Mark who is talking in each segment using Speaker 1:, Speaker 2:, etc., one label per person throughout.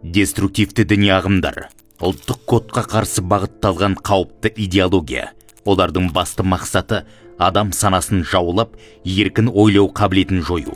Speaker 1: Деструктивті діни ағымдар ұлттық кодқа қарсы бағытталған қауіпті идеология. Олардың басты мақсаты адам санасын жаулап, еркін ойлау қабілетін жою.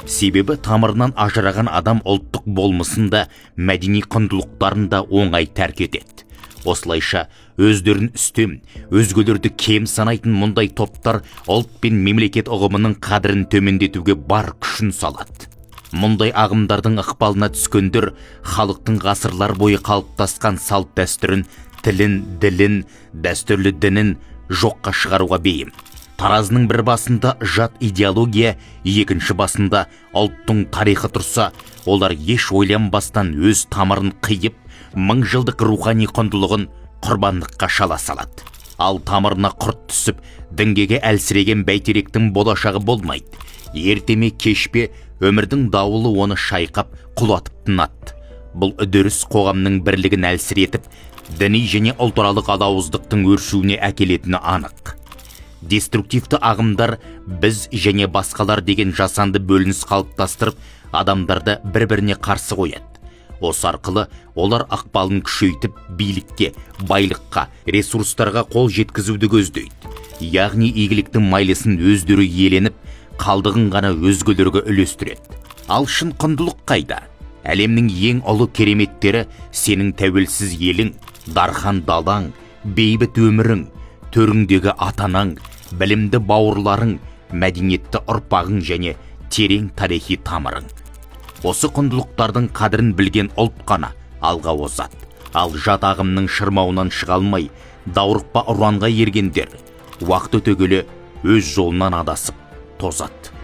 Speaker 1: Себебі тамырынан ажыраған адам ұлттық болмысында, мәдени құндылықтарында оңай тәрк етеді. Осылайша өздерін үстем, өзгелерді кем санайтын мұндай топтар ұлт пен мемлекет ұғымының қадірін төмендетуге бар күшін салады. Мұндай ағымдардың ықпалына түскендер халықтың ғасырлар бойы қалыптасқан салт дәстүрін, тілін, ділін, дәстүрлі дінін жоққа шығаруға бейім. Таразының бір басында жат идеология, екінші басында ұлттың тарихы тұрса, олар еш ойланбастан өз тамырын қиып, 1000 жылдық рухани құндылығын құрбандыққа шала салады. Ал тамырына құрт түсіп, діңгеге әлсіреген бәйтеректің болашағы болмайды. Ертеме кешпе өмірдің дауылы оны шайқап, құлатып тынады. Бұл үдеріс қоғамның бірлігін әлсіретіп, діни және ұлтаралық алауыздықтың өршуіне әкелетіні анық. Деструктивті ағымдар біз және басқалар деген жасанды бөлініс қалыптастырып, адамдарды бір-біріне қарсы қояды. Осы арқылы олар ықпалын күшейтіп, билікке, байлыққа, ресурстарға қол жеткізуді көздейді. Яғни игіліктің майлысын өздері иеленіп, қалдығын ғана өзгелерге үлестіреді. Ал шын құндылық қайда? Әлемнің ең ұлы кереметтері сенің тәуелсіз елің, дархан далаң, бейбіт өмірің, төріңдегі атанаң, білімді бауырларың, мәдениетті ұрпағың және терең тарихи тамырың. Осы құндылықтардың қадірін білген ұлт қана алға озады. Ал жат ағымның шырмауынан шыға алмай, даурықпа ұранға ергендер уақыт өте келе өз жолынан адасып тозады.